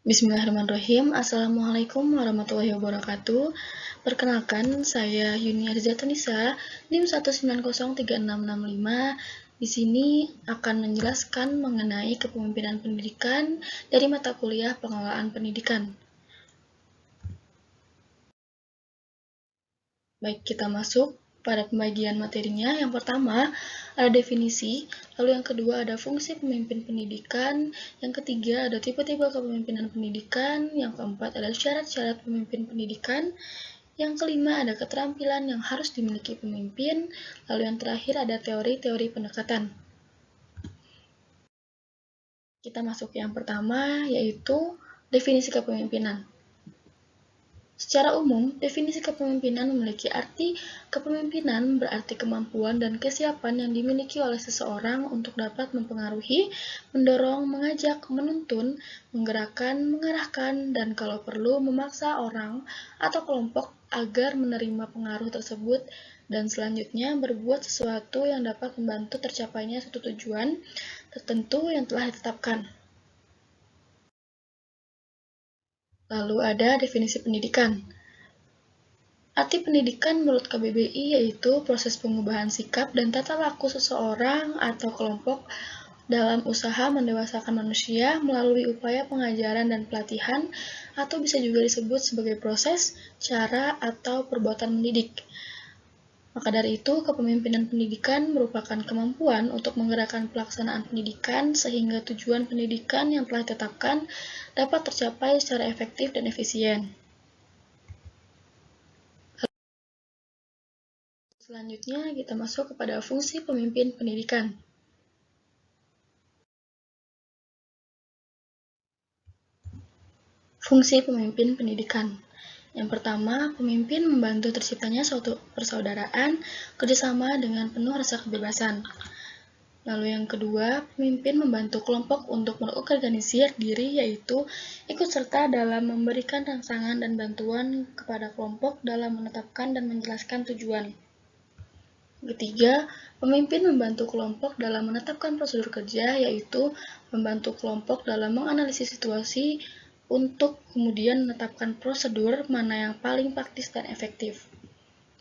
Bismillahirrahmanirrahim. Assalamualaikum warahmatullahi wabarakatuh. Perkenalkan, saya Yunia Rizatunisa, NIM 1903665. Di sini akan menjelaskan mengenai kepemimpinan pendidikan dari mata kuliah pengelolaan pendidikan. Baik, kita masuk pada pembagian materinya. Yang pertama, ada definisi, lalu yang kedua ada fungsi pemimpin pendidikan, yang ketiga ada tipe-tipe kepemimpinan pendidikan, yang keempat ada syarat-syarat pemimpin pendidikan, yang kelima ada keterampilan yang harus dimiliki pemimpin, lalu yang terakhir ada teori-teori pendekatan. Kita masuk yang pertama, yaitu definisi kepemimpinan. Secara umum, definisi kepemimpinan memiliki arti kepemimpinan berarti kemampuan dan kesiapan yang dimiliki oleh seseorang untuk dapat mempengaruhi, mendorong, mengajak, menuntun, menggerakkan, mengarahkan, dan kalau perlu memaksa orang atau kelompok agar menerima pengaruh tersebut dan selanjutnya berbuat sesuatu yang dapat membantu tercapainya suatu tujuan tertentu yang telah ditetapkan. Lalu ada definisi pendidikan. Arti pendidikan menurut KBBI yaitu proses pengubahan sikap dan tata laku seseorang atau kelompok dalam usaha mendewasakan manusia melalui upaya pengajaran dan pelatihan, atau bisa juga disebut sebagai proses, cara, atau perbuatan mendidik. Maka dari itu, kepemimpinan pendidikan merupakan kemampuan untuk menggerakkan pelaksanaan pendidikan sehingga tujuan pendidikan yang telah ditetapkan dapat tercapai secara efektif dan efisien. Selanjutnya, kita masuk kepada fungsi pemimpin pendidikan. Fungsi pemimpin pendidikan. Yang pertama, pemimpin membantu terciptanya suatu persaudaraan, kerjasama dengan penuh rasa kebebasan. Lalu yang kedua, pemimpin membantu kelompok untuk mengorganisir diri, yaitu ikut serta dalam memberikan rangsangan dan bantuan kepada kelompok dalam menetapkan dan menjelaskan tujuan. Ketiga, pemimpin membantu kelompok dalam menetapkan prosedur kerja, yaitu membantu kelompok dalam menganalisis situasi untuk kemudian menetapkan prosedur mana yang paling praktis dan efektif.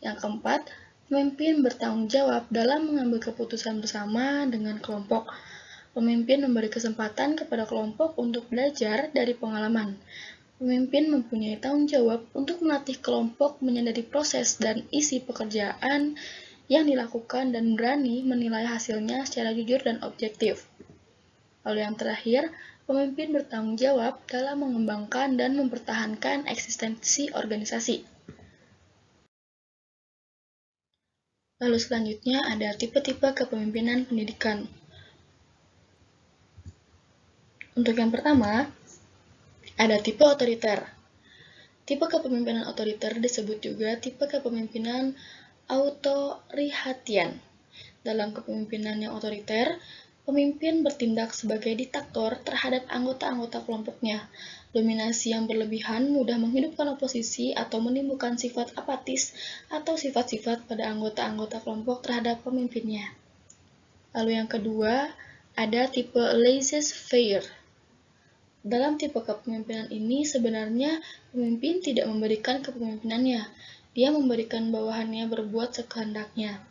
Yang keempat, pemimpin bertanggung jawab dalam mengambil keputusan bersama dengan kelompok. Pemimpin memberi kesempatan kepada kelompok untuk belajar dari pengalaman. Pemimpin mempunyai tanggung jawab untuk melatih kelompok menyadari proses dan isi pekerjaan yang dilakukan dan berani menilai hasilnya secara jujur dan objektif. Lalu yang terakhir, pemimpin bertanggung jawab dalam mengembangkan dan mempertahankan eksistensi organisasi. Lalu selanjutnya ada tipe-tipe kepemimpinan pendidikan. Untuk yang pertama, ada tipe otoriter. Tipe kepemimpinan otoriter disebut juga tipe kepemimpinan autorihatian. Dalam kepemimpinan yang otoriter, pemimpin bertindak sebagai diktator terhadap anggota-anggota kelompoknya. Dominasi yang berlebihan mudah menghidupkan oposisi atau menimbulkan sifat apatis atau sifat-sifat pada anggota-anggota kelompok terhadap pemimpinnya. Lalu yang kedua, ada tipe laissez-faire. Dalam tipe kepemimpinan ini sebenarnya pemimpin tidak memberikan kepemimpinannya, dia memberikan bawahannya berbuat sekehendaknya.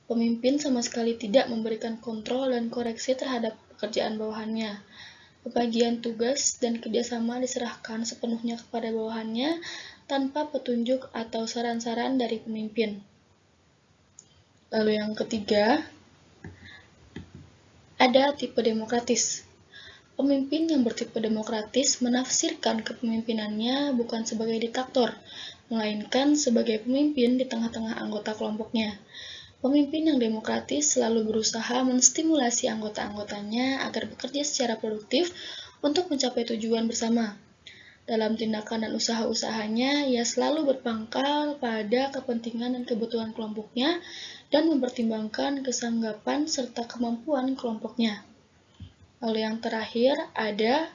Pemimpin sama sekali tidak memberikan kontrol dan koreksi terhadap pekerjaan bawahannya. Pembagian tugas dan kerjasama diserahkan sepenuhnya kepada bawahannya tanpa petunjuk atau saran-saran dari pemimpin. Lalu yang ketiga, ada tipe demokratis. Pemimpin yang bertipe demokratis menafsirkan kepemimpinannya bukan sebagai diktator, melainkan sebagai pemimpin di tengah-tengah anggota kelompoknya. Pemimpin yang demokratis selalu berusaha menstimulasi anggota-anggotanya agar bekerja secara produktif untuk mencapai tujuan bersama. Dalam tindakan dan usaha-usahanya, ia selalu berpangkal pada kepentingan dan kebutuhan kelompoknya dan mempertimbangkan kesanggapan serta kemampuan kelompoknya. Lalu yang terakhir ada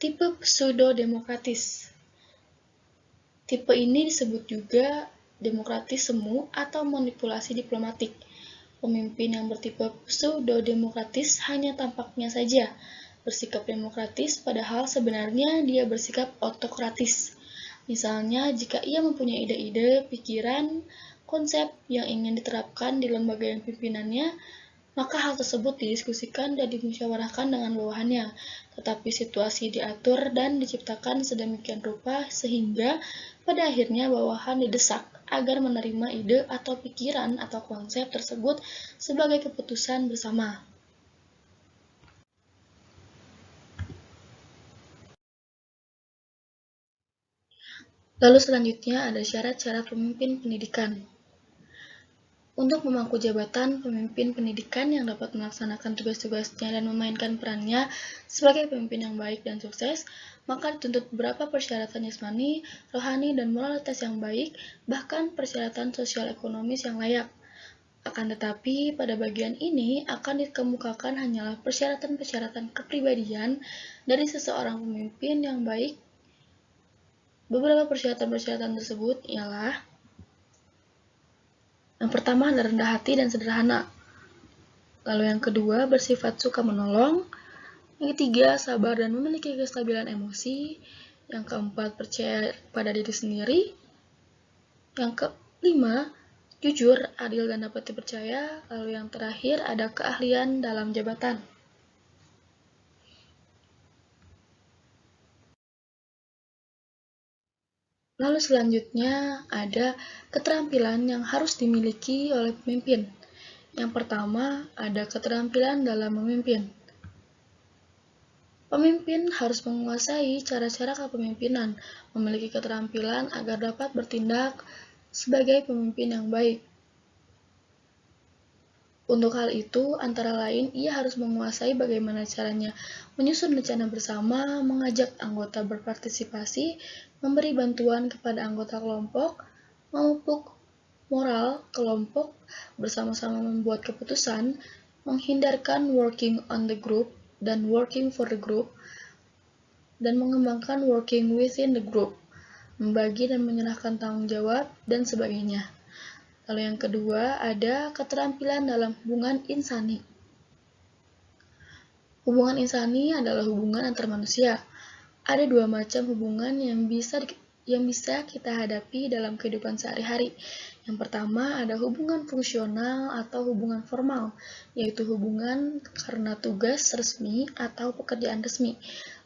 tipe pseudo-demokratis. Tipe ini disebut juga demokratis semu atau manipulasi diplomatik. Pemimpin yang bertipe pseudo-demokratis hanya tampaknya saja, bersikap demokratis padahal sebenarnya dia bersikap otokratis. Misalnya, jika ia mempunyai ide-ide, pikiran, konsep yang ingin diterapkan di lembaga yang pimpinannya, maka hal tersebut didiskusikan dan dimusyawarahkan dengan bawahannya, tetapi situasi diatur dan diciptakan sedemikian rupa sehingga pada akhirnya bawahan didesak agar menerima ide atau pikiran atau konsep tersebut sebagai keputusan bersama. Lalu selanjutnya ada syarat-syarat pemimpin pendidikan. Untuk memangku jabatan pemimpin pendidikan yang dapat melaksanakan tugas-tugasnya dan memainkan perannya sebagai pemimpin yang baik dan sukses, maka dituntut beberapa persyaratan jasmani, rohani, dan moralitas yang baik, bahkan persyaratan sosial ekonomis yang layak. Akan tetapi, pada bagian ini akan dikemukakan hanyalah persyaratan-persyaratan kepribadian dari seseorang pemimpin yang baik. Beberapa persyaratan-persyaratan tersebut ialah: yang pertama adalah rendah hati dan sederhana. Lalu yang kedua, bersifat suka menolong. Yang ketiga, sabar dan memiliki kestabilan emosi. Yang keempat, percaya pada diri sendiri. Yang kelima, jujur, adil, dan dapat dipercaya. Lalu yang terakhir, ada keahlian dalam jabatan. Lalu selanjutnya ada keterampilan yang harus dimiliki oleh pemimpin. Yang pertama, ada keterampilan dalam memimpin. Pemimpin harus menguasai cara-cara kepemimpinan, memiliki keterampilan agar dapat bertindak sebagai pemimpin yang baik. Untuk hal itu, antara lain, ia harus menguasai bagaimana caranya menyusun rencana bersama, mengajak anggota berpartisipasi, memberi bantuan kepada anggota kelompok, memupuk moral kelompok, bersama-sama membuat keputusan, menghindarkan working on the group dan working for the group, dan mengembangkan working within the group, membagi dan menyerahkan tanggung jawab, dan sebagainya. Lalu yang kedua, ada keterampilan dalam hubungan insani. Hubungan insani adalah hubungan antar manusia. Ada dua macam hubungan yang bisa kita hadapi dalam kehidupan sehari-hari. Yang pertama ada hubungan fungsional atau hubungan formal, yaitu hubungan karena tugas resmi atau pekerjaan resmi.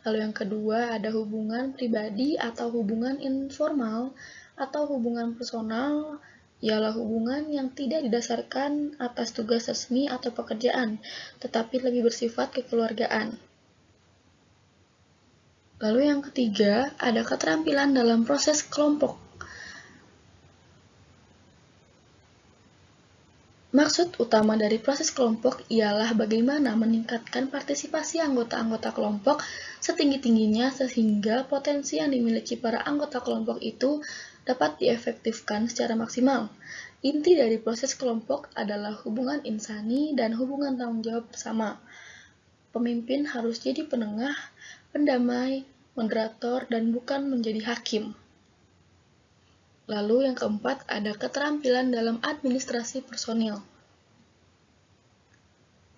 Lalu yang kedua ada hubungan pribadi atau hubungan informal atau hubungan personal, ialah hubungan yang tidak didasarkan atas tugas resmi atau pekerjaan, tetapi lebih bersifat kekeluargaan. Lalu yang ketiga, ada keterampilan dalam proses kelompok. Maksud utama dari proses kelompok ialah bagaimana meningkatkan partisipasi anggota-anggota kelompok setinggi-tingginya sehingga potensi yang dimiliki para anggota kelompok itu dapat diefektifkan secara maksimal. Inti dari proses kelompok adalah hubungan insani dan hubungan tanggung jawab bersama. Pemimpin harus jadi penengah, pendamai, moderator, dan bukan menjadi hakim. Lalu yang keempat ada keterampilan dalam administrasi personil.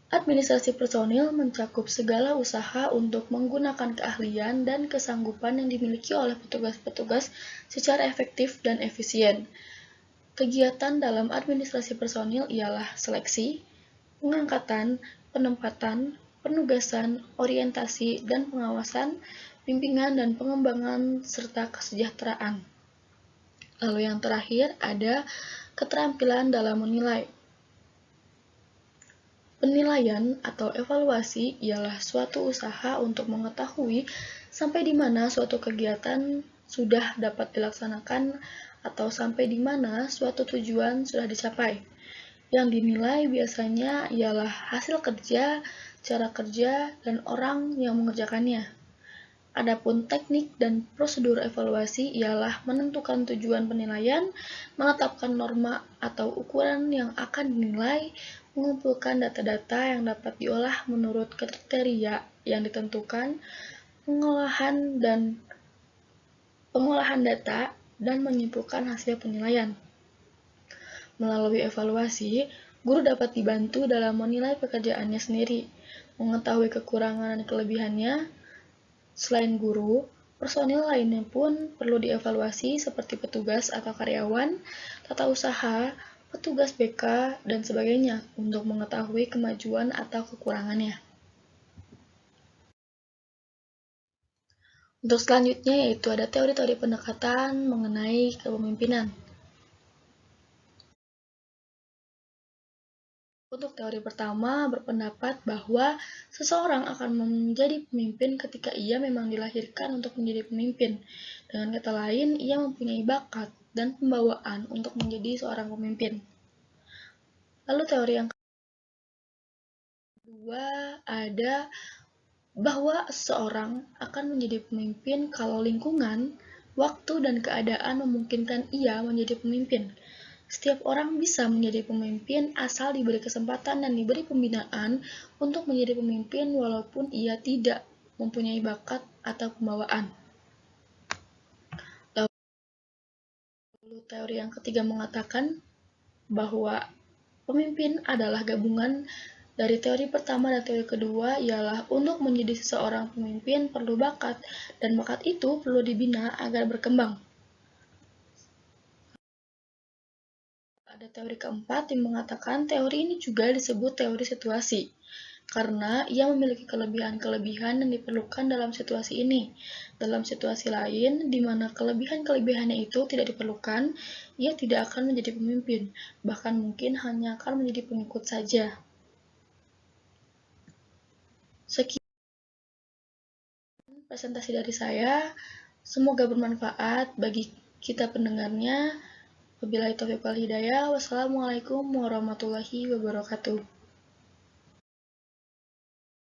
Administrasi personil mencakup segala usaha untuk menggunakan keahlian dan kesanggupan yang dimiliki oleh petugas-petugas secara efektif dan efisien. Kegiatan dalam administrasi personil ialah seleksi, pengangkatan, penempatan, penugasan, orientasi, dan pengawasan, bimbingan dan pengembangan, serta kesejahteraan. Lalu yang terakhir ada keterampilan dalam menilai. Penilaian atau evaluasi ialah suatu usaha untuk mengetahui sampai di mana suatu kegiatan sudah dapat dilaksanakan atau sampai di mana suatu tujuan sudah dicapai. Yang dinilai biasanya ialah hasil kerja, cara kerja, dan orang yang mengerjakannya. Adapun teknik dan prosedur evaluasi ialah menentukan tujuan penilaian, menetapkan norma atau ukuran yang akan dinilai, mengumpulkan data-data yang dapat diolah menurut kriteria yang ditentukan, pengolahan data, dan menyimpulkan hasil penilaian. Melalui evaluasi, guru dapat dibantu dalam menilai pekerjaannya sendiri. mengetahui kekurangan dan kelebihannya. Selain guru, personil lainnya pun perlu dievaluasi seperti petugas atau karyawan, tata usaha, petugas BK, dan sebagainya untuk mengetahui kemajuan atau kekurangannya. Untuk selanjutnya yaitu ada teori-teori pendekatan mengenai kepemimpinan. Untuk teori pertama berpendapat bahwa seseorang akan menjadi pemimpin ketika ia memang dilahirkan untuk menjadi pemimpin. Dengan kata lain, ia mempunyai bakat dan pembawaan untuk menjadi seorang pemimpin. Lalu teori yang kedua ada bahwa seseorang akan menjadi pemimpin kalau lingkungan, waktu, dan keadaan memungkinkan ia menjadi pemimpin. Setiap orang bisa menjadi pemimpin asal diberi kesempatan dan diberi pembinaan untuk menjadi pemimpin walaupun ia tidak mempunyai bakat atau pembawaan. Lalu teori yang ketiga mengatakan bahwa pemimpin adalah gabungan dari teori pertama dan teori kedua, ialah untuk menjadi seseorang pemimpin perlu bakat, dan bakat itu perlu dibina agar berkembang. Ada teori keempat yang mengatakan teori ini juga disebut teori situasi, karena ia memiliki kelebihan-kelebihan yang diperlukan dalam situasi ini. Dalam situasi lain, di mana kelebihan-kelebihannya itu tidak diperlukan, ia tidak akan menjadi pemimpin, bahkan mungkin hanya akan menjadi pengikut saja. Sekian presentasi dari saya, semoga bermanfaat bagi kita pendengarnya. Wabillahi taufiq wal hidayah. Wassalamualaikum warahmatullahi wabarakatuh.